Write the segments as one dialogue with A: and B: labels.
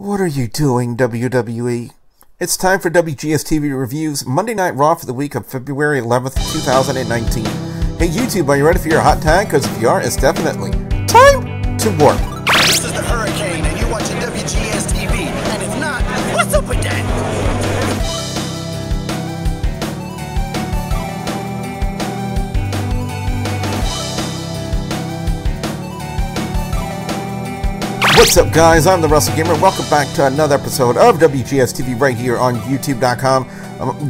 A: What are you doing, WWE? It's time for WGS-TV Reviews, Monday Night Raw for the week of February 11th, 2019. Hey YouTube, are you ready for your hot tag? Because if you are, it's definitely time to work.
B: This is the Hurricane, and you're watching WGS-TV. And if not, what's up with that?
A: What's up, guys? I'm the Wrestle Gamer. Welcome back to another episode of WGS-TV right here on YouTube.com.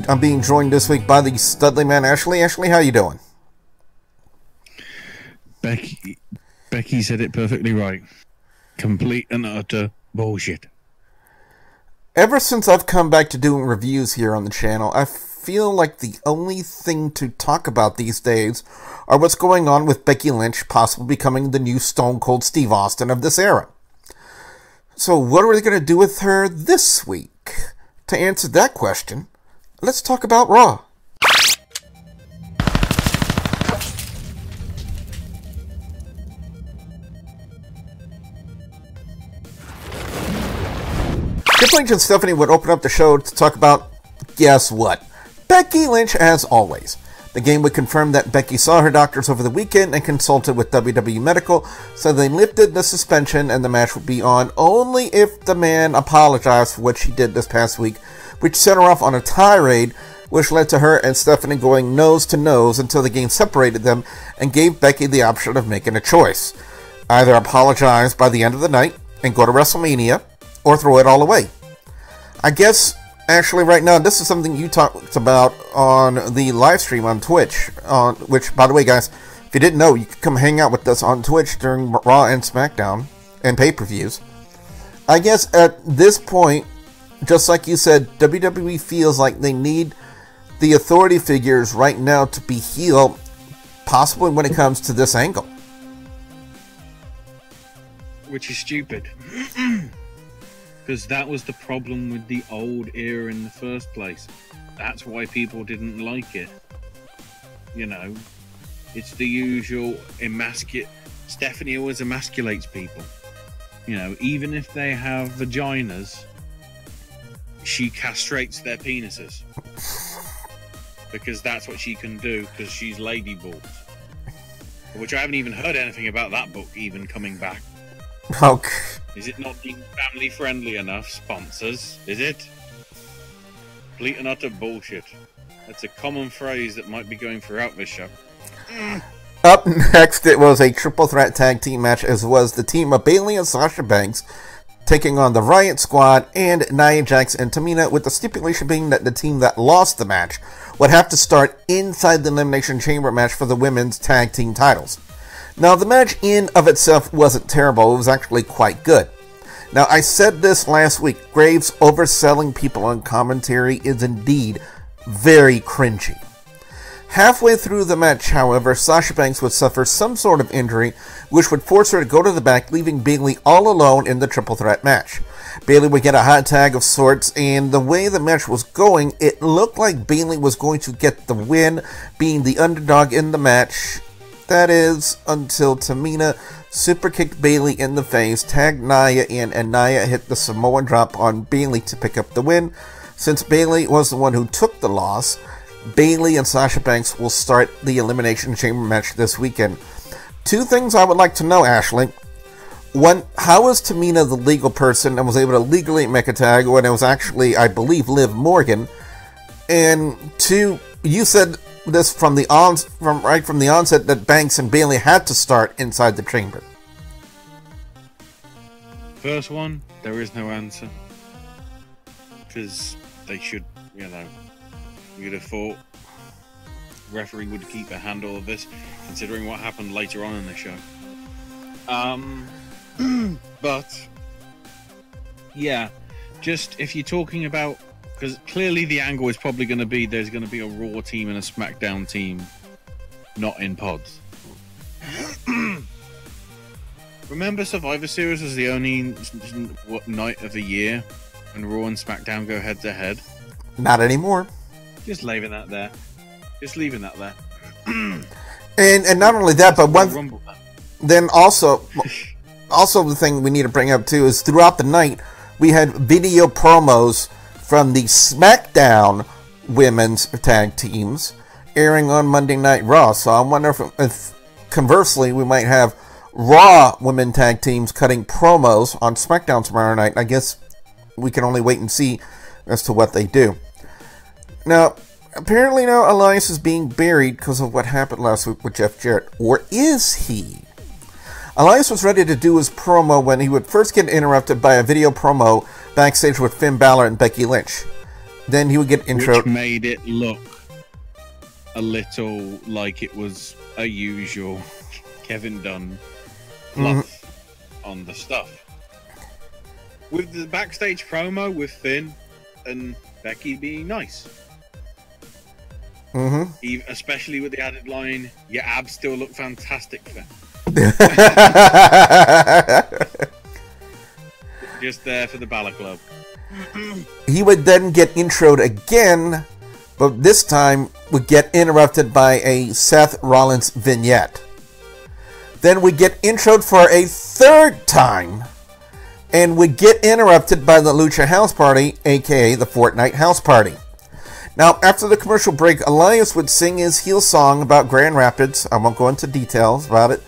A: I'm being joined this week by the Studley man, Ashley. Ashley, how you doing?
C: Becky said it perfectly right. Complete and utter bullshit.
A: Ever since I've come back to doing reviews here on the channel, I feel like the only thing to talk about these days are what's going on with Becky Lynch possibly becoming the new Stone Cold Steve Austin of this era. So what are we going to do with her this week? To answer that question, let's talk about Raw. Triple H and Stephanie would open up the show to talk about, guess what? Becky Lynch as always. The game would confirm that Becky saw her doctors over the weekend and consulted with WWE Medical, so they lifted the suspension and the match would be on only if the man apologized for what she did this past week, which set her off on a tirade, which led to her and Stephanie going nose to nose until the game separated them and gave Becky the option of making a choice. Either apologize by the end of the night and go to WrestleMania, or throw it all away. I guess, actually, right now, this is something you talked about on the live stream on Twitch, which, by the way, guys, if you didn't know, you could come hang out with us on Twitch during Raw and SmackDown and pay-per-views. I guess at this point, just like you said, WWE feels like they need the authority figures right now to be heel, possibly when it comes to this angle.
C: Which is stupid. Because that was the problem with the old era in the first place. That's why people didn't like it. You know, it's the usual Stephanie always emasculates people. You know, even if they have vaginas, she castrates their penises. Because that's what she can do, because she's lady balls. Which I haven't even heard anything about that book even coming back.
A: Okay.
C: Is it not being family friendly enough, sponsors? Is it? Complete and utter bullshit. That's a common phrase that might be going throughout this show.
A: Up next, it was a triple threat tag team match, as was the team of Bayley and Sasha Banks taking on the Riot Squad and Nia Jax and Tamina, with the stipulation being that the team that lost the match would have to start inside the Elimination Chamber match for the women's tag team titles. Now, the match in of itself wasn't terrible. It was actually quite good. Now, I said this last week. Graves overselling people on commentary is indeed very cringy. Halfway through the match, however, Sasha Banks would suffer some sort of injury, which would force her to go to the back, leaving Bayley all alone in the triple threat match. Bayley would get a hot tag of sorts, and the way the match was going, it looked like Bayley was going to get the win, being the underdog in the match. That is, until Tamina super kicked Bayley in the face, tagged Nia in, and Nia hit the Samoan drop on Bayley to pick up the win. Since Bayley was the one who took the loss, Bayley and Sasha Banks will start the Elimination Chamber match this weekend. Two things I would like to know, Ashley. One, how is Tamina the legal person and was able to legally make a tag when it was actually, I believe, Liv Morgan? And two, you said this from the onset that Banks and Bayley had to start inside the chamber.
C: First one, there is no answer. Because they should, you know, you'd have thought referee would keep a handle of this, considering what happened later on in the show. But yeah, just if you're talking about, because clearly the angle is probably going to be there's going to be a Raw team and a SmackDown team not in pods. Remember Survivor Series was the only night of the year when Raw and SmackDown go head to head?
A: Not anymore.
C: Just leaving that there. Just leaving that there.
A: and not only that, but then also the thing we need to bring up too is throughout the night, we had video promos from the SmackDown women's tag teams airing on Monday Night Raw. So I wonder if conversely, we might have Raw women tag teams cutting promos on SmackDown tomorrow night. I guess we can only wait and see as to what they do. Now, apparently now Elias is being buried because of what happened last week with Jeff Jarrett. Or is he? Elias was ready to do his promo when he would first get interrupted by a video promo backstage with Finn Balor and Becky Lynch. Then he would get intro.
C: Which made it look a little like it was a usual Kevin Dunn fluff on the stuff. With the backstage promo with Finn and Becky being nice. Especially with the added line, your abs still look fantastic, Finn. Just there for the Balor Club.
A: He would then get introed again, but this time would get interrupted by a Seth Rollins vignette. Then we get introed for a third time, and we get interrupted by the Lucha House Party, aka the Fortnite House Party. Now, after the commercial break, Elias would sing his heel song about Grand Rapids. I won't go into details about it.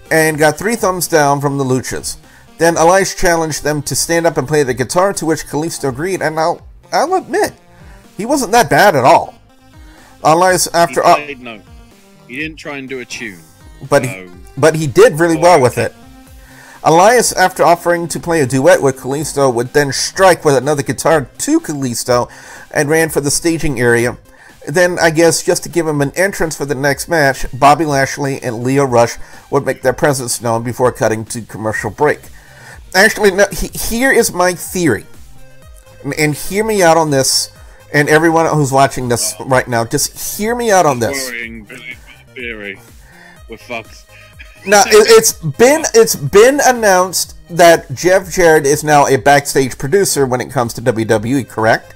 A: And got 3 thumbs down from the Luchas. Then Elias challenged them to stand up and play the guitar, to which Kalisto agreed. And I'll admit, he wasn't that bad at all. Elias, after
C: no, he didn't try and do a tune,
A: but he did really well with it. Elias, after offering to play a duet with Kalisto, would then strike with another guitar to Kalisto and ran for the staging area. Then, I guess, just to give him an entrance for the next match, Bobby Lashley and Lio Rush would make their presence known before cutting to commercial break. Actually, no, here is my theory. And hear me out on this, and everyone who's watching this right now, just hear me out on this.
C: Worrying theory. We're fucked.
A: Now, it's been announced that Jeff Jarrett is now a backstage producer when it comes to WWE, correct?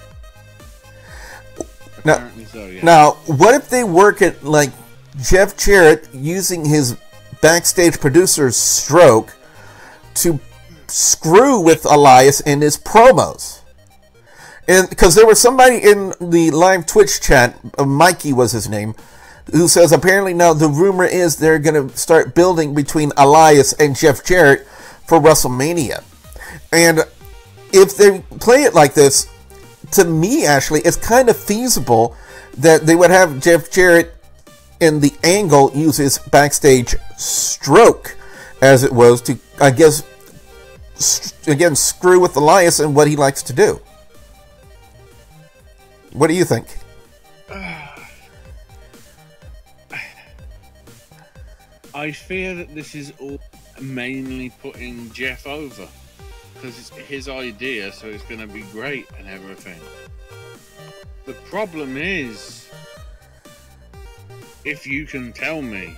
C: Apparently so, yeah.
A: Now, what if they work at, like, Jeff Jarrett using his backstage producer's stroke to screw with Elias in his promos? And because there was somebody in the live Twitch chat, Mikey was his name, who says apparently now the rumor is they're going to start building between Elias and Jeff Jarrett for WrestleMania. And if they play it like this, to me, actually, it's kind of feasible that they would have Jeff Jarrett in the angle use his backstage stroke, as it was, to, I guess, again, screw with Elias and what he likes to do. What do you think?
C: I fear that this is all mainly putting Jeff over. Because it's his idea, so it's going to be great and everything. The problem is, if you can tell me,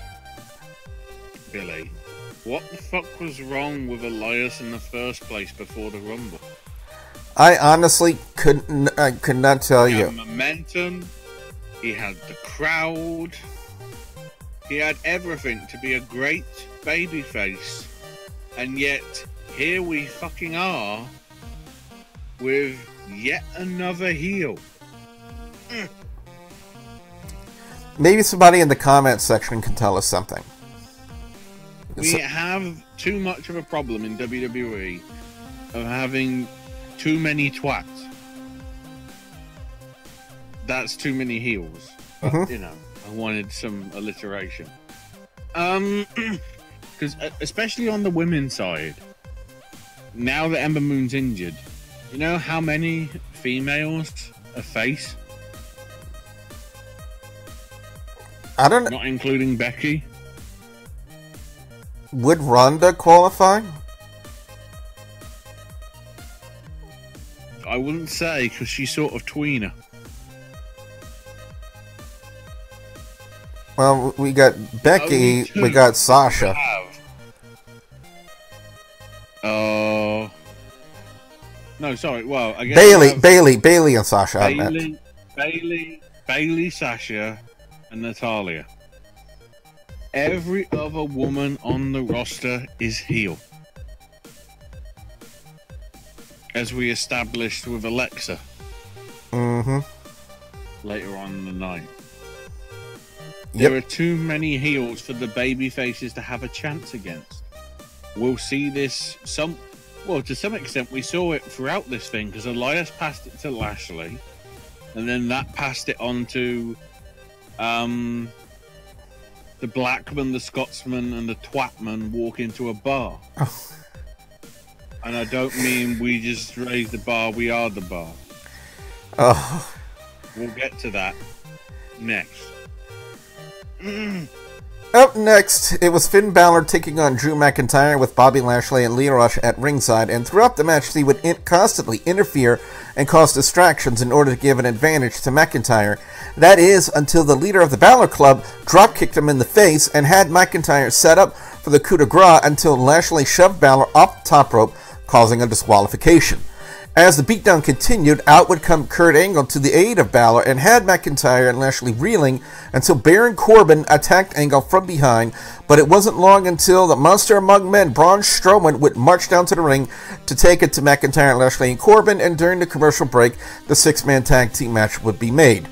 C: Billy, what the fuck was wrong with Elias in the first place before the Rumble?
A: I honestly could not tell you.
C: He had momentum, he had the crowd, he had everything to be a great babyface, and yet here we fucking are with yet another heel.
A: Maybe somebody in the comments section can tell us something.
C: We have too much of a problem in WWE of having too many twats. That's too many heels. But, you know, I wanted some alliteration. Because especially on the women's side, now that Ember Moon's injured, you know how many females are face?
A: I don't know.
C: Not including Becky.
A: Would Ronda qualify?
C: I wouldn't say, because she's sort of tweener.
A: Well, we got Becky, we got Sasha.
C: No, sorry. Well, I guess
A: Bayley and Sasha.
C: Bayley, Sasha, and Natalya. Every other woman on the roster is heel. as we established with Alexa.
A: Mm-hmm.
C: Later on in the night.
A: Yep.
C: There are too many heels for the baby faces to have a chance against. We'll see this to some extent we saw it throughout this thing, because Elias passed it to Lashley, and then that passed it on to the Blackman, the Scotsman, and the Twatman walk into a bar.
A: Oh.
C: And I don't mean we just raise the bar, we are the bar.
A: Oh.
C: We'll get to that next.
A: Up next, it was Finn Balor taking on Drew McIntyre with Bobby Lashley and Riott at ringside, and throughout the match he would constantly interfere and cause distractions in order to give an advantage to McIntyre. That is, until the leader of the Balor Club drop-kicked him in the face and had McIntyre set up for the coup de grace until Lashley shoved Balor off the top rope, causing a disqualification. As the beatdown continued, out would come Kurt Angle to the aid of Balor and had McIntyre and Lashley reeling until Baron Corbin attacked Angle from behind, but it wasn't long until the monster among men, Braun Strowman, would march down to the ring to take it to McIntyre, Lashley, and Corbin, and during the commercial break, the six-man tag team match would be made.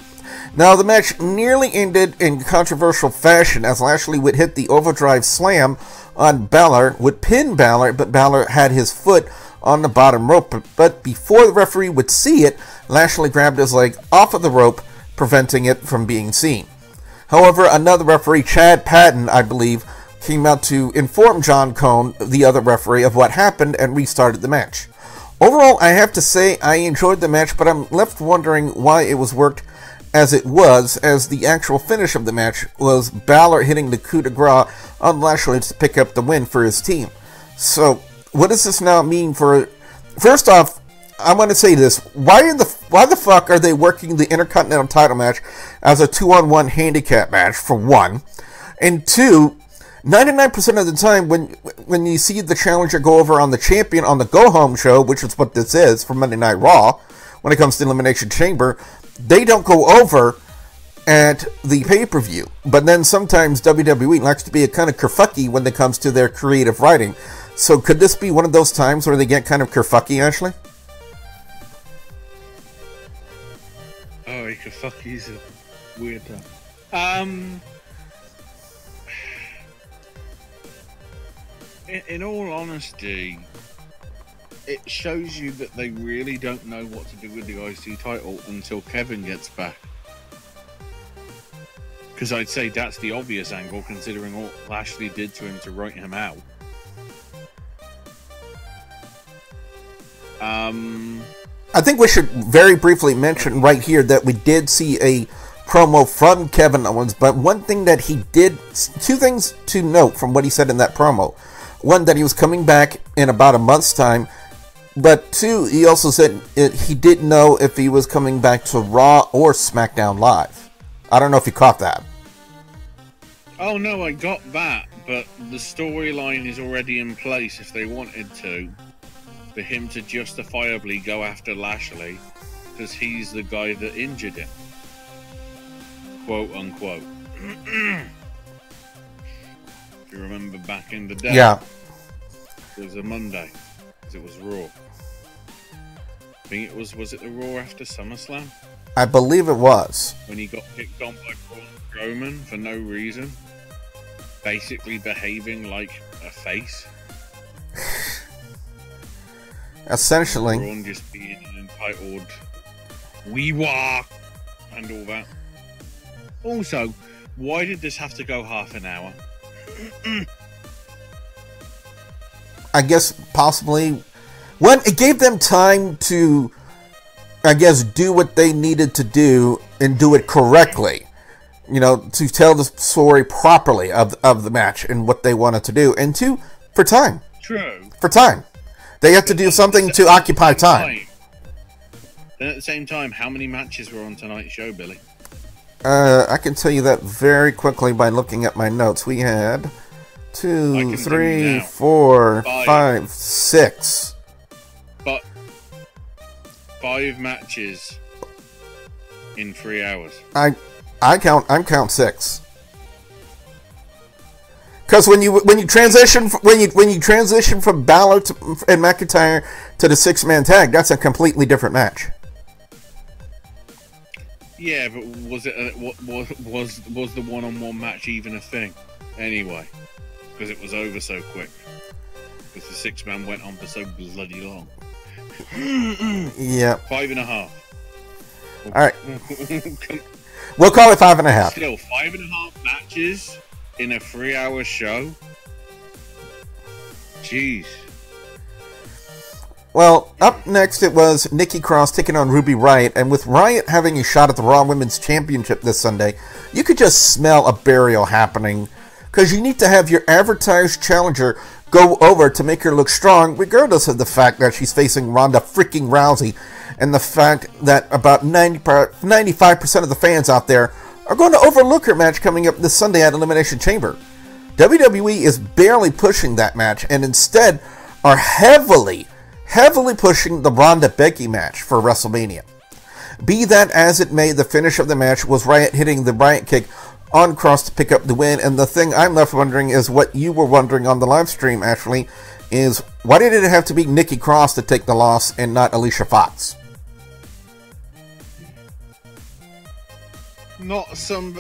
A: Now, the match nearly ended in controversial fashion as Lashley would hit the overdrive slam on Balor, would pin Balor, but Balor had his foot on the bottom rope, but before the referee would see it, Lashley grabbed his leg off of the rope, preventing it from being seen. However, another referee, Chad Patton, I believe, came out to inform John Cone, the other referee, of what happened and restarted the match. Overall, I have to say I enjoyed the match, but I'm left wondering why it was worked as it was, as the actual finish of the match was Balor hitting the coup de grace on Lashley to pick up the win for his team. So, what does this now mean for... First off, I want to say this. Why the fuck are they working the Intercontinental title match as a 2-on-1 handicap match, for one? And two, 99% of the time when you see the challenger go over on the champion on the go-home show, which is what this is for Monday Night Raw, when it comes to Elimination Chamber, they don't go over at the pay-per-view. But then sometimes WWE likes to be a kind of kerfucky when it comes to their creative writing. So could this be one of those times where they get kind of kerfucky, Ashley?
C: Oh, kerfucky's a weird term. In all honesty, it shows you that they really don't know what to do with the IC title until Kevin gets back. Because I'd say that's the obvious angle, considering what Lashley did to him to write him out.
A: I think we should very briefly mention right here that we did see a promo from Kevin Owens, but one thing that he did, two things to note from what he said in that promo. One, that he was coming back in about a month's time, but two, he also said he didn't know if he was coming back to Raw or SmackDown Live. I don't know if you caught that.
C: Oh no, I got that, but the storyline is already in place if they wanted to. For him to justifiably go after Lashley because he's the guy that injured him, quote unquote. If you remember back in the day,
A: yeah,
C: it was a Monday because it was Raw. I think it was it the Raw after SummerSlam?
A: I believe it was.
C: When he got kicked on by Braun Strowman for no reason, basically behaving like a face.
A: Essentially.
C: Braun just being an entitled wee-wah and all that. Also, why did this have to go half an hour?
A: I guess possibly when it gave them time to, I guess, do what they needed to do and do it correctly. You know, to tell the story properly of the match and what they wanted to do. And two, for time.
C: True.
A: For time. They have to do something to occupy time.
C: Then at the same time, how many matches were on tonight's show, Billy?
A: I can tell you that very quickly by looking at my notes. We had 2, 3, 4, 5, 6.
C: But 5 matches in 3 hours.
A: I count 6. Because when you transition from Balor and McIntyre to the 6-man tag, that's a completely different match.
C: Yeah, but was it was the one-on-one match even a thing? Anyway, because it was over so quick. Because the 6-man went on for so bloody long.
A: Yeah.
C: 5.5.
A: All right. We'll call it 5.5.
C: Still, 5.5 matches in a 3-hour show. Jeez.
A: Well, up next it was Nikki Cross taking on Ruby Riott, and with Riott having a shot at the Raw Women's Championship this Sunday, you could just smell a burial happening, because you need to have your advertised challenger go over to make her look strong, regardless of the fact that she's facing Ronda freaking Rousey, and the fact that about 95% of the fans out there are going to overlook her match coming up this Sunday at Elimination Chamber. WWE is barely pushing that match, and instead are heavily pushing the Ronda-Becky match for WrestleMania. Be that as it may, the finish of the match was Riott hitting the Riott kick on Cross to pick up the win, and the thing I'm left wondering is what you were wondering on the live stream, Ashley, is why did it have to be Nikki Cross to take the loss and not Alicia Fox?
C: Not some...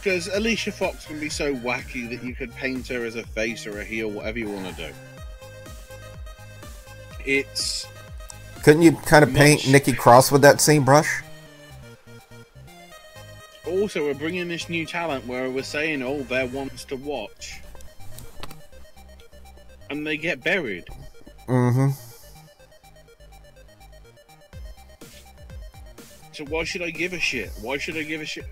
C: Because Alicia Fox can be so wacky that you could paint her as a face or a heel, whatever you want to do. It's...
A: Couldn't you kind of paint Nikki Cross with that same brush?
C: Also, we're bringing this new talent where we're saying, oh, they're ones to watch. And they get buried.
A: Mm-hmm.
C: So why should I give a shit? Why should I give a shit?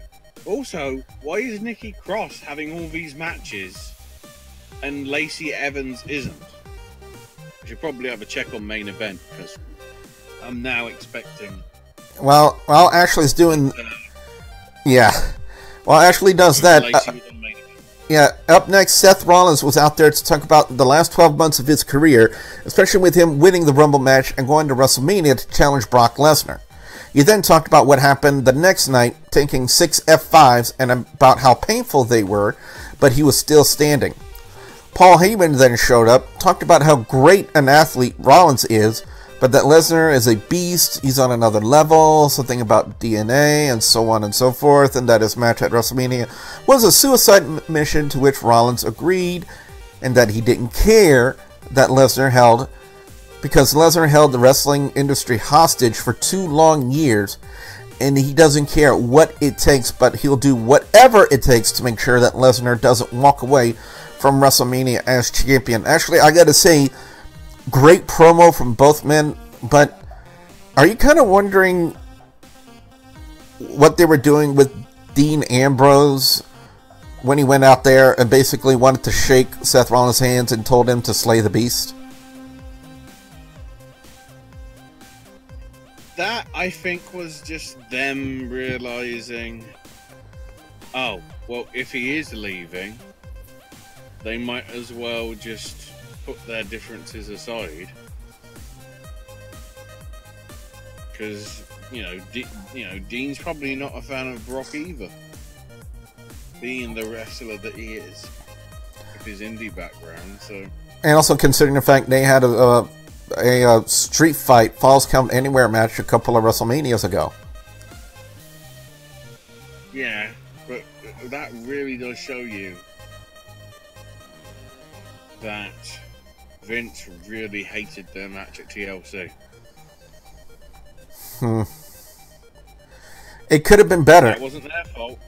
C: Also, why is Nikki Cross having all these matches and Lacey Evans isn't? I should probably have a check on main event, because I'm now expecting...
A: Well, Ashley's doing... Yeah. Well, Ashley does that. Yeah, up next, Seth Rollins was out there to talk about the last 12 months of his career, especially with him winning the Rumble match and going to WrestleMania to challenge Brock Lesnar. He then talked about what happened the next night, taking 6 F5s and about how painful they were, but he was still standing. Paul Heyman then showed up, talked about how great an athlete Rollins is, but that Lesnar is a beast, he's on another level, something about DNA, and so on and so forth, and that his match at WrestleMania was a suicide mission, to which Rollins agreed, and that he didn't care that Lesnar held, because Lesnar held the wrestling industry hostage for 2 long years, and he doesn't care what it takes, but he'll do whatever it takes to make sure that Lesnar doesn't walk away from WrestleMania as champion. Actually, I gotta say, great promo from both men, but are you kind of wondering what they were doing with Dean Ambrose when he went out there and basically wanted to shake Seth Rollins' hands and told him to slay the beast?
C: That, I think, was just them realizing, oh, well, if he is leaving, they might as well just put their differences aside, because Dean's probably not a fan of Brock either, being the wrestler that he is with his indie background. So,
A: and also considering the fact they had a street fight Falls Count Anywhere match a couple of WrestleManias ago.
C: Yeah, but that really does show you that Vince really hated their match at TLC.
A: It could have been better.
C: That wasn't their fault.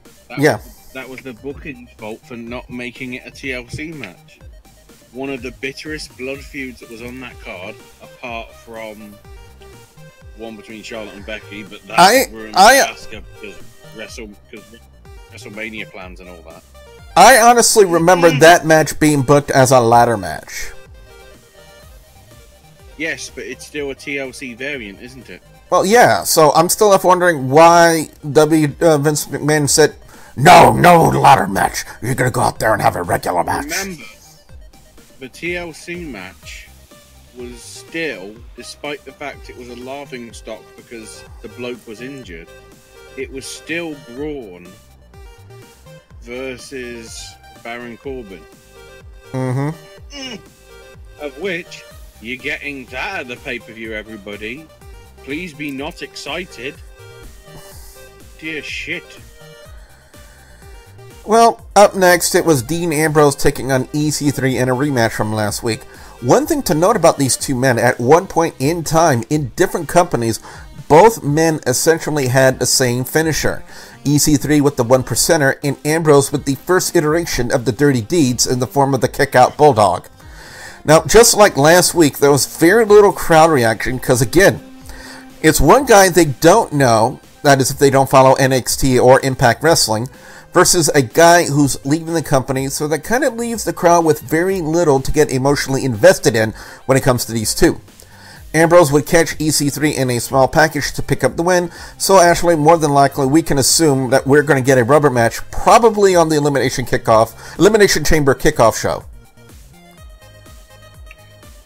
C: That was the booking's fault for not making it a TLC match. One of the bitterest blood feuds that was on that card, apart from one between Charlotte and Becky, but that ruined Asuka because WrestleMania plans and all that.
A: I honestly remember that match being booked as a ladder match.
C: Yes, but it's still a TLC variant, isn't it?
A: Well, yeah, so I'm still left wondering why Vince McMahon said, no ladder match. You're going to go out there and have a regular match.
C: Remember, the TLC match was still, despite the fact it was a laughing stock because the bloke was injured, it was still Braun versus Baron Corbin. Of which, you're getting that at the pay-per-view, everybody. Please be not excited. Dear shit.
A: Well, up next, it was Dean Ambrose taking on EC3 in a rematch from last week. One thing to note about these two men, at one point in time, in different companies, both men essentially had the same finisher. EC3 with the 1%er, and Ambrose with the first iteration of the Dirty Deeds in the form of the kick-out bulldog. Now, just like last week, there was very little crowd reaction, because again, it's one guy they don't know, that is if they don't follow NXT or Impact Wrestling, versus a guy who's leaving the company, so that kind of leaves the crowd with very little to get emotionally invested in when it comes to these two. Ambrose would catch EC3 in a small package to pick up the win, so actually, more than likely, we can assume that we're going to get a rubber match, probably on the Elimination Chamber kickoff show.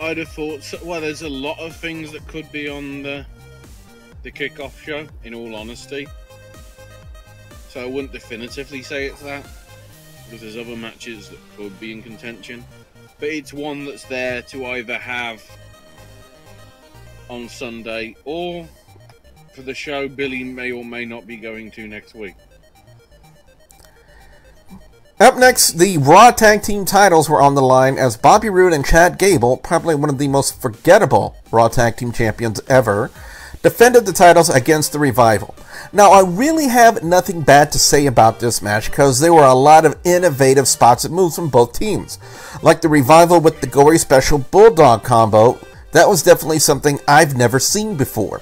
C: I'd have thought so. Well, there's a lot of things that could be on the kickoff show, in all honesty. So I wouldn't definitively say it's that, because there's other matches that could be in contention. But it's one that's there to either have on Sunday, or for the show Billy may or may not be going to next week.
A: Up next, the Raw Tag Team titles were on the line as Bobby Roode and Chad Gable, probably one of the most forgettable Raw Tag Team champions ever, defended the titles against the Revival. Now, I really have nothing bad to say about this match because there were a lot of innovative spots and moves from both teams. Like the Revival with the Gory Special Bulldog combo, that was definitely something I've never seen before.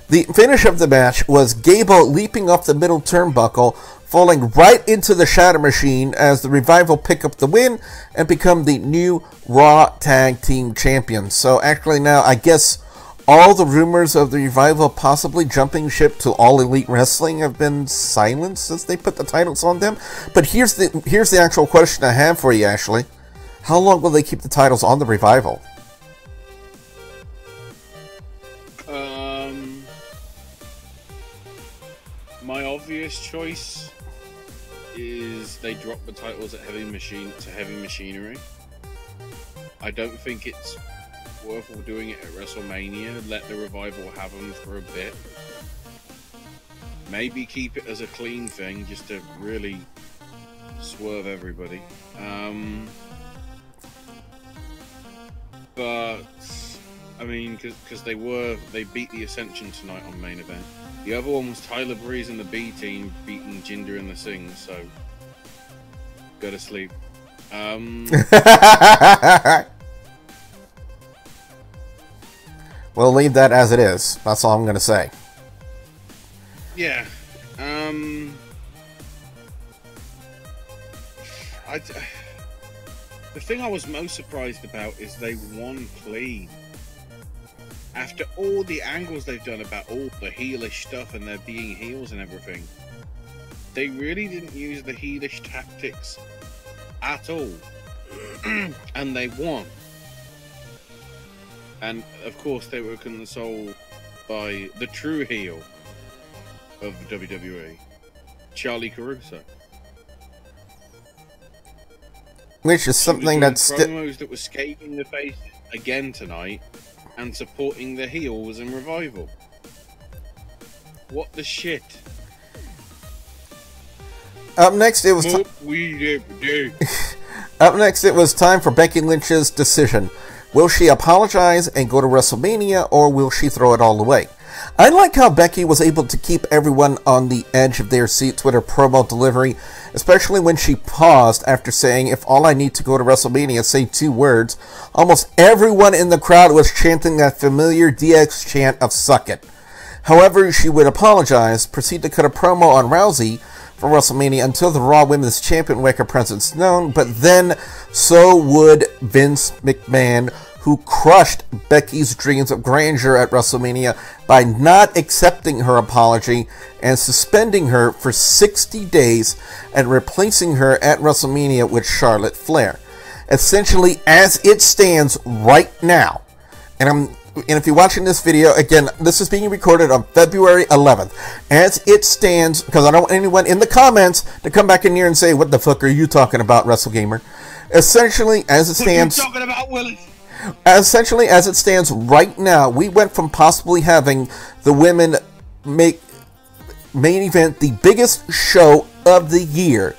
A: The finish of the match was Gable leaping off the middle turnbuckle, falling right into the Shatter Machine as the Revival pick up the win and become the new Raw Tag Team Champions. So actually now, I guess all the rumors of the Revival possibly jumping ship to All Elite Wrestling have been silenced since they put the titles on them. But here's the actual question I have for you, Ashley. How long will they keep the titles on the Revival?
C: My obvious choice is they drop the titles at Heavy Machinery. I don't think it's worth doing it at WrestleMania. Let the Revival have them for a bit. Maybe keep it as a clean thing, just to really swerve everybody. But I mean, because they beat the Ascension tonight on Main Event. The other one was Tyler Breeze and the B Team beating Jinder and the Sings, so go to sleep.
A: We'll leave that as it is. That's all I'm going to say.
C: Yeah. The thing I was most surprised about is they won clean. After all the angles they've done about all the heelish stuff and their being heels and everything, they really didn't use the heelish tactics at all. And they won. And of course they were consoled by the true heel of WWE, Charlie Caruso.
A: Which is something that's
C: promos that were scathing the face again tonight and supporting the heels and Revival. What the shit?
A: Up next, it was Up next, it was time for Becky Lynch's decision. Will she apologize and go to WrestleMania, or will she throw it all away? I like how Becky was able to keep everyone on the edge of their seats with her promo delivery, especially when she paused after saying, "If all I need to go to WrestleMania, say 2 words." Almost everyone in the crowd was chanting that familiar DX chant of "Suck it." However, she would apologize, proceed to cut a promo on Rousey for WrestleMania until the Raw Women's Champion would make her presence known, but then so would Vince McMahon, who crushed Becky's dreams of grandeur at WrestleMania by not accepting her apology and suspending her for 60 days and replacing her at WrestleMania with Charlotte Flair. Essentially, as it stands right now, and and if you're watching this video, again, this is being recorded on February 11th. As it stands, because I don't want anyone in the comments to come back in here and say, what the fuck are you talking about, WrestleGamer? Essentially, as it stands...
C: What are you talking about, Willis?
A: Essentially, as it stands right now, we went from possibly having the women main event, the biggest show of the year,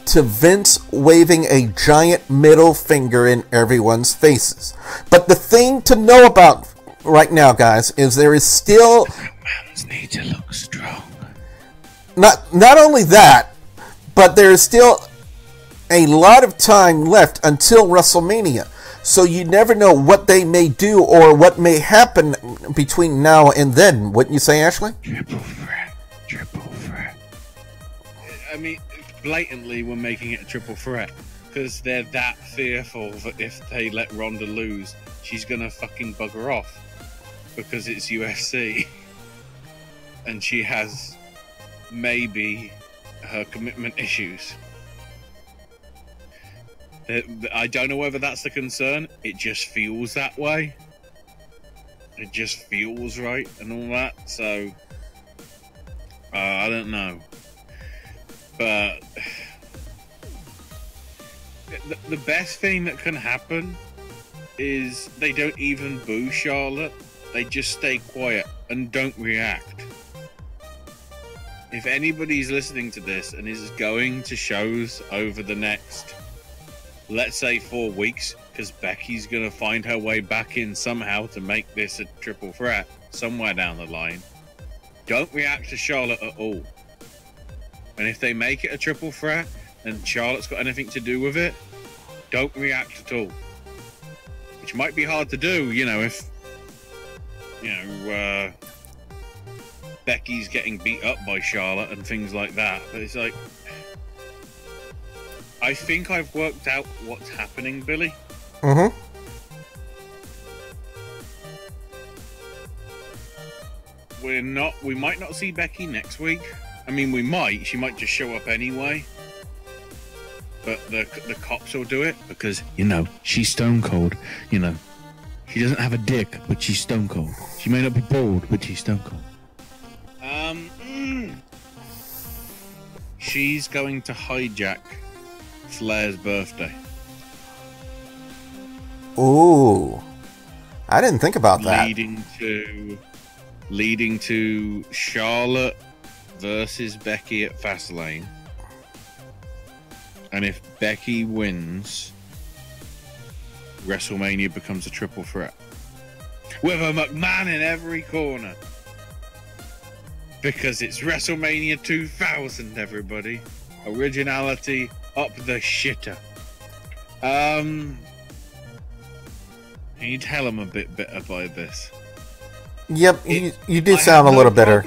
A: to Vince waving a giant middle finger in everyone's faces. But the thing to know about right now, guys, is there is still...
C: Mans need to look strong.
A: Not only that, but there is still a lot of time left until WrestleMania. So you never know what they may do or what may happen between now and then. Wouldn't you say, Ashley?
C: Triple threat. Triple threat. I mean, blatantly we're making it a triple threat because they're that fearful that if they let Ronda lose, she's gonna fucking bugger off because it's UFC and she has maybe her commitment issues. I don't know whether that's the concern. It just feels that way. It just feels right and all that. So I don't know. But the best thing that can happen is they don't even boo Charlotte. They just stay quiet and don't react. If anybody's listening to this and is going to shows over the next, let's say 4 weeks, because Becky's going to find her way back in somehow to make this a triple threat somewhere down the line, don't react to Charlotte at all. And if they make it a triple threat and Charlotte's got anything to do with it, don't react at all. Which might be hard to do, you know, if, you know, Becky's getting beat up by Charlotte and things like that. But it's like, I think I've worked out what's happening, Billy.
A: Mm-hmm.
C: We might not see Becky next week. I mean, we might. She might just show up anyway. But the cops will do it because, you know, she's stone cold. You know, she doesn't have a dick, but she's stone cold. She may not be bald, but she's stone cold. She's going to hijack Flair's birthday.
A: Ooh, I didn't think about that.
C: Leading to Charlotte versus Becky at Fastlane. And if Becky wins, WrestleMania becomes a triple threat. With a McMahon in every corner. Because it's WrestleMania 2000, everybody. Originality up the shitter. Can you tell I'm a bit bitter by this?
A: Yep, you do sound a little bitter.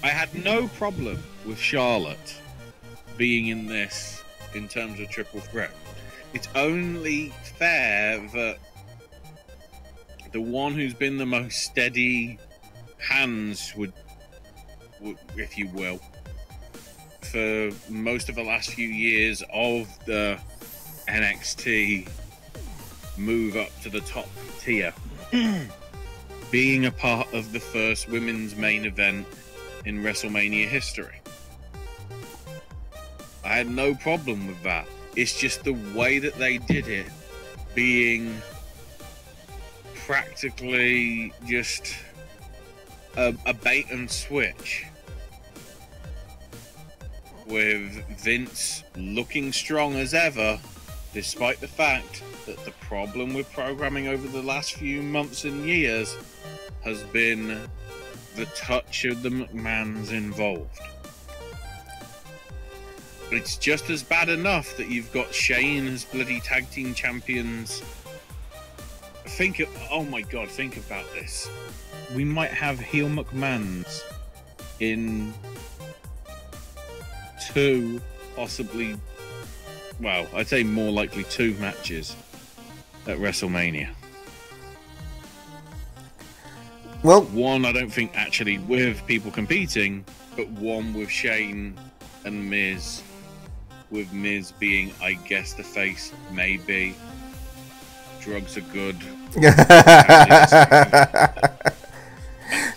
C: I had no problem with Charlotte being in this in terms of triple threat. It's only fair that the one who's been the most steady hands would, if you will, for most of the last few years of the NXT move up to the top tier, being a part of the first women's main event in WrestleMania history. I had no problem with that. It's just the way that they did it being practically just a bait and switch, with Vince looking strong as ever, despite the fact that the problem with programming over the last few months and years has been the touch of the McMahons involved. But it's just as bad enough that you've got Shane as bloody tag team champions. Oh my god, think about this. We might have heel McMahons in 2, possibly, well, I'd say more likely 2 matches at WrestleMania.
A: Well,
C: one I don't think actually with people competing, but one with Shane and Miz, with Miz being, I guess, the face, maybe. drugs are good.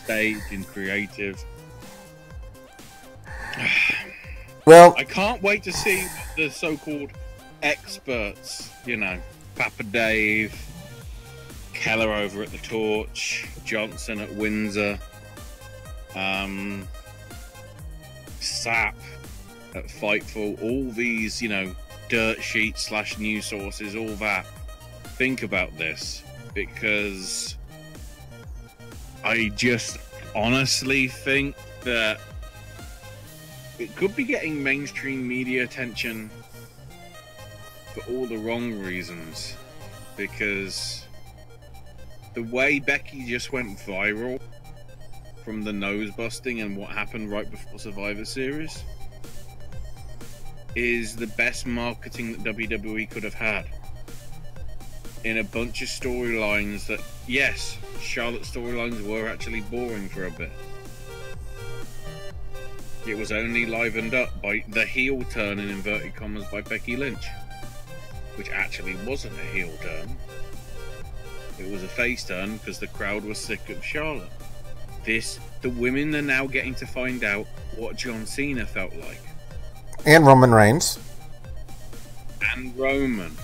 C: Stage and creative.
A: Well,
C: I can't wait to see the so-called experts, you know, Papa Dave, Keller over at the Torch, Johnson at Windsor, Sap at Fightful, all these, you know, dirt sheets / news sources, all that. Think about this, because I just honestly think that it could be getting mainstream media attention for all the wrong reasons, because the way Becky just went viral from the nose busting and what happened right before Survivor Series is the best marketing that WWE could have had in a bunch of storylines that, yes, Charlotte's storylines were actually boring for a bit. It was only livened up by the heel turn, in inverted commas, by Becky Lynch, which actually wasn't a heel turn. It was a face turn because the crowd was sick of Charlotte. The women are now getting to find out what John Cena felt like.
A: And Roman Reigns.
C: And Roman.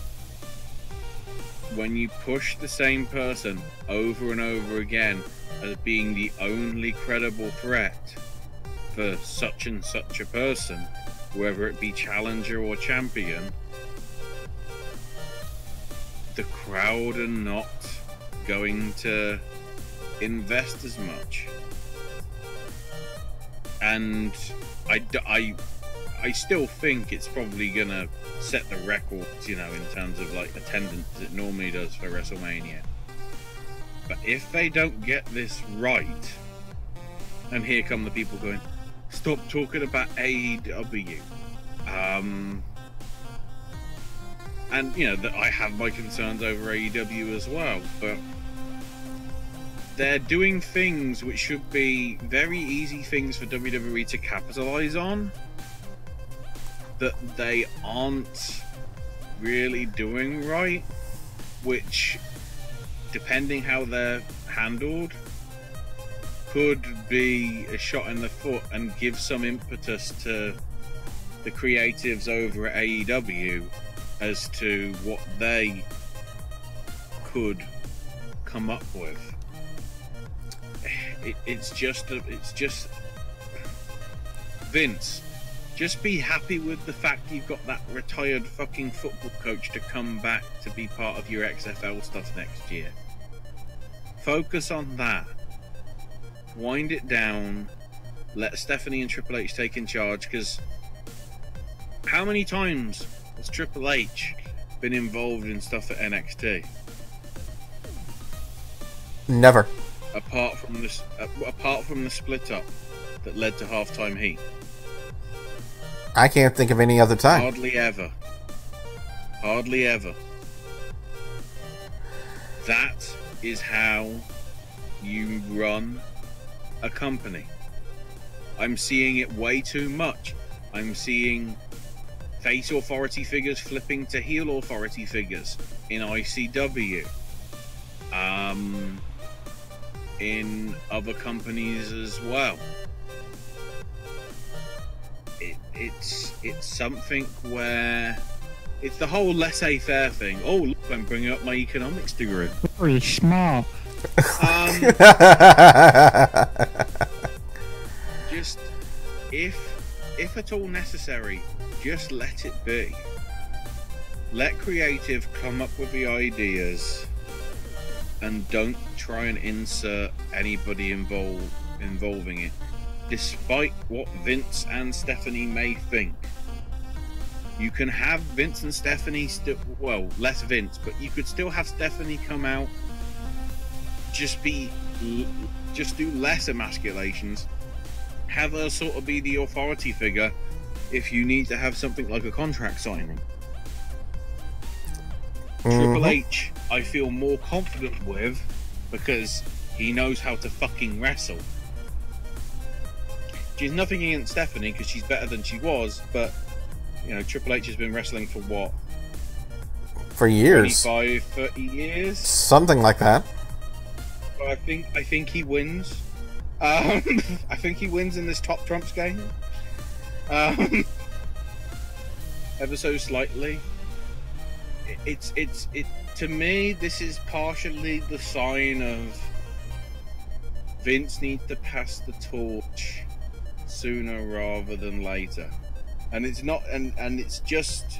C: When you push the same person over and over again as being the only credible threat for such and such a person, whether it be challenger or champion, the crowd are not going to invest as much. And I still think it's probably gonna set the records, you know, in terms of like attendance it normally does for WrestleMania. But if they don't get this right, and here come the people going, stop talking about AEW. And you know that I have my concerns over AEW as well, but they're doing things which should be very easy things for WWE to capitalize on, that they aren't really doing right, which, depending how they're handled, could be a shot in the foot and give some impetus to the creatives over at AEW as to what they could come up with. It's just Vince, just be happy with the fact you've got that retired fucking football coach to come back to be part of your XFL stuff next year. Focus on that. Wind it down. Let Stephanie and Triple H take in charge, because how many times has Triple H been involved in stuff at NXT?
A: Never.
C: Apart from the split up that led to halftime heat.
A: I can't think of any other time.
C: Hardly ever. Hardly ever. That is how you run a company. I'm seeing it way too much. I'm seeing face authority figures flipping to heel authority figures in ICW. In other companies as well. It's something where it's the whole laissez-faire thing. Oh, look, I'm bringing up my economics degree.
D: Very smart.
C: Just if at all necessary, just let it be. Let creative come up with the ideas, and don't try and insert anybody involving it, despite what Vince and Stephanie may think. You can have Vince and Stephanie still, well, less Vince, but you could still have Stephanie come out, just do less emasculations, have her sort of be the authority figure if you need to have something like a contract signing. Triple H, I feel more confident with, because he knows how to fucking wrestle. She's nothing against Stephanie, because she's better than she was, but you know, Triple H has been wrestling for what,
A: For years.
C: 25, 30 years.
A: Something like that.
C: But I think he wins. I think he wins in this top trumps game. Ever so slightly. It to me, this is partially the sign of Vince needs to pass the torch sooner rather than later. And it's not, and it's just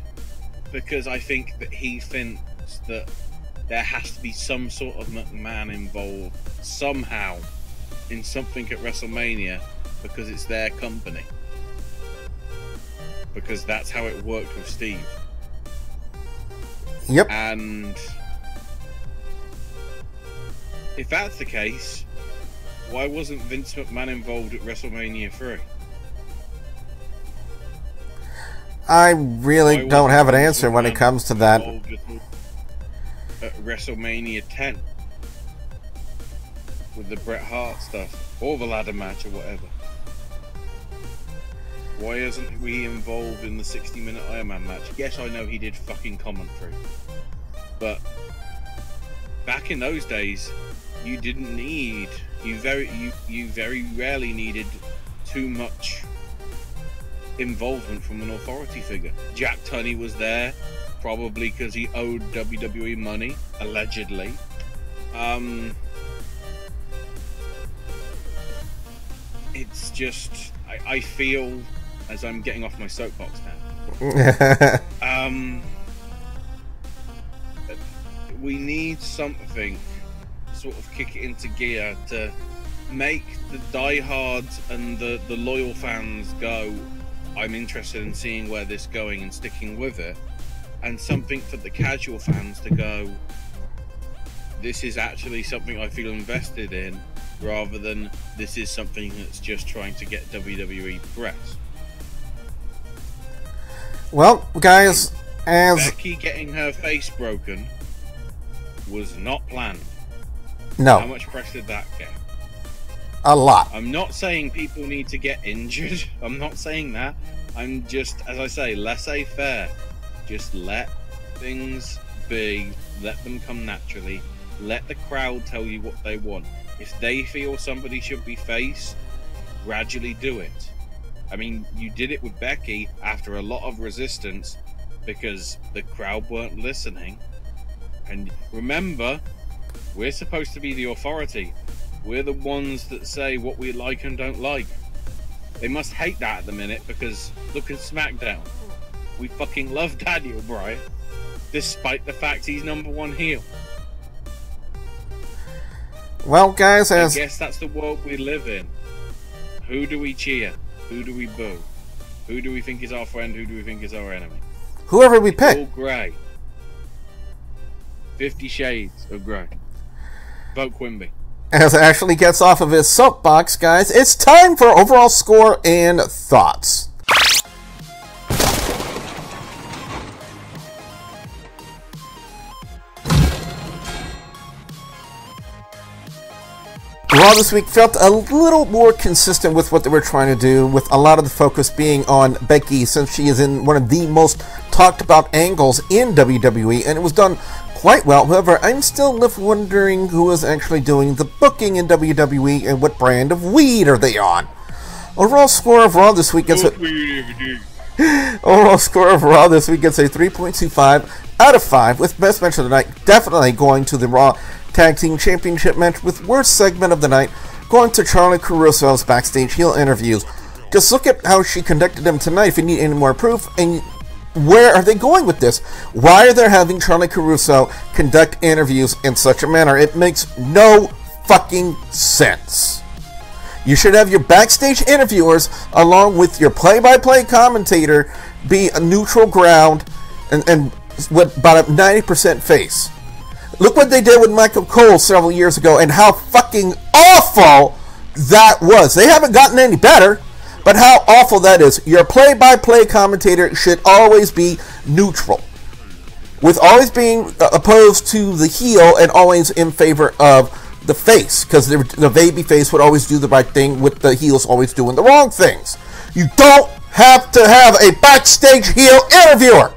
C: because I think that he thinks that there has to be some sort of McMahon involved somehow in something at WrestleMania because it's their company. Because that's how it worked with Steve.
A: Yep.
C: And if that's the case, why wasn't Vince McMahon involved at WrestleMania 3?
A: I really don't have an answer when it comes to that.
C: At WrestleMania 10 with the Bret Hart stuff or the ladder match or whatever. Why isn't he involved in the 60-minute Iron Man match? Yes, I know he did fucking commentary, but back in those days, you didn't need you very rarely needed too much involvement from an authority figure. Jack Tunney was there, probably because he owed WWE money, allegedly. It's just, I feel, as I'm getting off my soapbox now, we need something sort of kick it into gear to make the diehards and the loyal fans go, I'm interested in seeing where this is going and sticking with it, and something for the casual fans to go, this is actually something I feel invested in, rather than this is something that's just trying to get WWE press.
A: Well, guys, as
C: Becky getting her face broken was not planned.
A: No.
C: How much press did that get?
A: A lot.
C: I'm not saying people need to get injured. I'm not saying that. I'm just, as I say, laissez-faire. Just let things be. Let them come naturally. Let the crowd tell you what they want. If they feel somebody should be face, gradually do it. I mean, you did it with Becky after a lot of resistance because the crowd weren't listening. And remember, we're supposed to be the authority. We're the ones that say what we like and don't like. They must hate that at the minute because look at SmackDown. We fucking love Daniel Bryan, despite the fact he's #1 heel.
A: Well, guys,
C: I guess that's the world we live in. Who do we cheer? Who do we boo? Who do we think is our friend? Who do we think is our enemy?
A: Whoever we pick.
C: All grey. 50 Shades of Grey. Vote Quimby.
A: As Ashley gets off of his soapbox, guys, it's time for overall score and thoughts. Raw this week felt a little more consistent with what they were trying to do, with a lot of the focus being on Becky, since she is in one of the most talked about angles in WWE, and it was done quite well. However, I'm still left wondering who is actually doing the booking in WWE and what brand of weed are they on. Overall score of Raw this week gets overall score of Raw this week gets a 3.25 out of 5, with best match of the night definitely going to the Raw Tag Team Championship match, with worst segment of the night going to Charlie Caruso's backstage heel interviews. Just look at how she conducted them tonight if you need any more proof. And where are they going with this? Why are they having Charlie Caruso conduct interviews in such a manner? It makes no fucking sense. You should have your backstage interviewers along with your play-by-play commentator be a neutral ground and with about a 90% face. Look what they did with Michael Cole several years ago and how fucking awful that was. They haven't gotten any better, but how awful that is. Your play-by-play commentator should always be neutral, with always being opposed to the heel and always in favor of the face, because the baby face would always do the right thing with the heels always doing the wrong things. You don't have to have a backstage heel interviewer.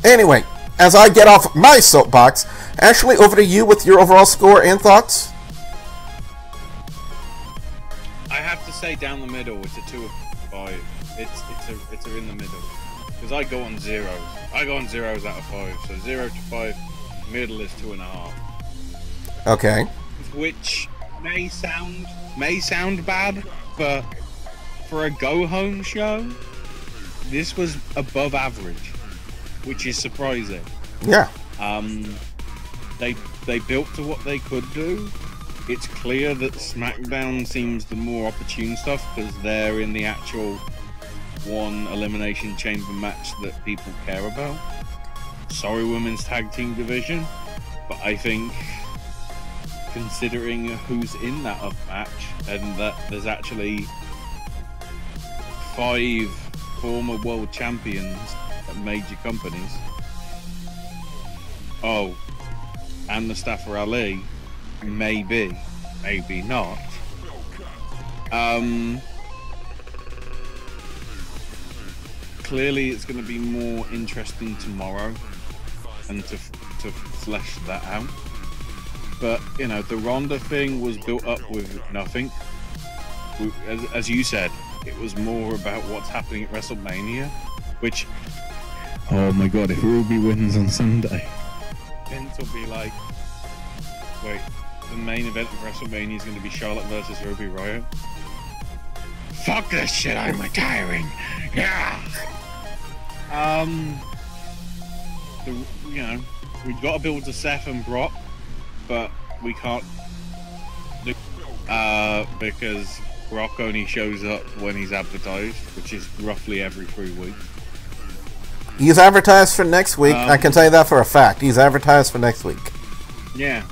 A: Anyway, as I get off my soapbox, Ashley, over to you with your overall score and thoughts.
C: I have to say down the middle, it's a 2 of 5. It's a in the middle. Because I go on zeros. I go on zeros out of 5. So 0 to 5, middle is 2.5.
A: Okay.
C: Which may sound bad, but for a go-home show, this was above average, which is surprising.
A: Yeah.
C: They built to what they could do. It's clear that SmackDown seems the more opportune stuff because they're in the actual one elimination chamber match that people care about. Sorry, women's tag team division, but I think considering who's in that match and that there's actually 5 former world champions at major companies. Oh, and Mustafa Ali, maybe not. Clearly it's going to be more interesting tomorrow and to flesh that out. But, you know, the Ronda thing was built up with nothing. As you said, it was more about what's happening at WrestleMania, which, oh my god, if Ruby wins on Sunday, Vince will be like, wait, the main event of WrestleMania is going to be Charlotte versus Ruby Riott? Fuck this shit, I'm retiring! Yeah! You know, we've got to build to Seth and Brock, but we can't do because Brock only shows up when he's advertised, which is roughly every 3 weeks.
A: He's advertised for next week. I can tell you that for a fact. He's advertised for next week.
C: Yeah.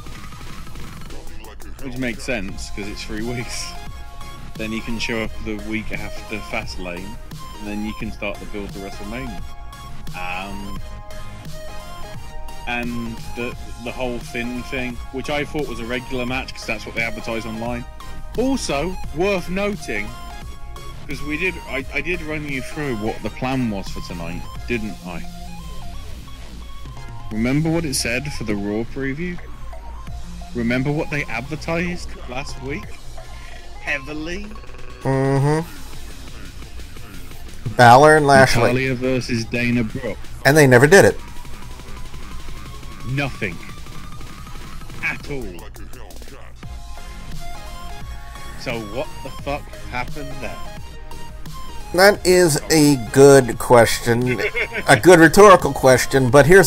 C: Which makes sense, because it's 3 weeks. Then you can show up the week after Fastlane, and then you can start the build to WrestleMania. And the whole Finn thing, which I thought was a regular match, because that's what they advertise online. Also, worth noting, because I did run you through what the plan was for tonight, didn't I? Remember what it said for the Raw preview? Remember what they advertised last week? Heavily?
A: Mm-hmm. Balor and Lashley.
C: Natalya versus Dana Brooke.
A: And they never did it.
C: Nothing. At all. So what the fuck happened there?
A: That is a good question. A good rhetorical question, but here,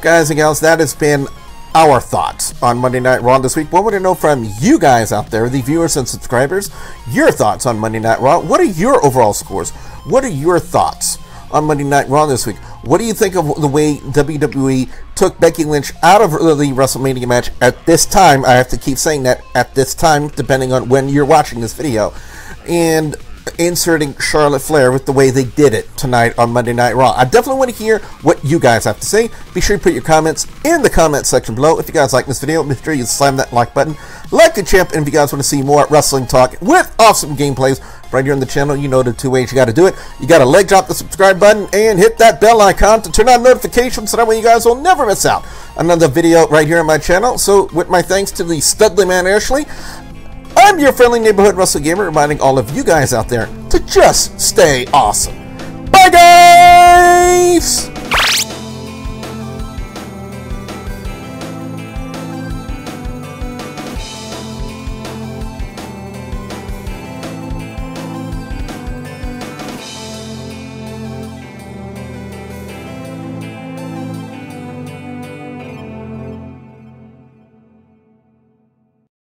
A: guys and gals, that has been our thoughts on Monday Night Raw this week. What would I know from you guys out there, the viewers and subscribers? Your thoughts on Monday Night Raw. What are your overall scores? What are your thoughts on Monday Night Raw this week? What do you think of the way WWE took Becky Lynch out of the WrestleMania match at this time? I have to keep saying that, at this time, depending on when you're watching this video. And inserting Charlotte Flair with the way they did it tonight on Monday Night Raw. I definitely want to hear what you guys have to say. Be sure to put your comments in the comment section below. If you guys like this video, make sure you slam that like button, like the champ, and if you guys want to see more wrestling talk with awesome gameplays right here on the channel, you know the 2 ways you got to do it. You got to leg drop the subscribe button and hit that bell icon to turn on notifications so that way you guys will never miss out another video right here on my channel. So with my thanks to the Studly Man Ashley, I'm your friendly neighborhood Wrestle Gamer, reminding all of you guys out there to just stay awesome. Bye, guys!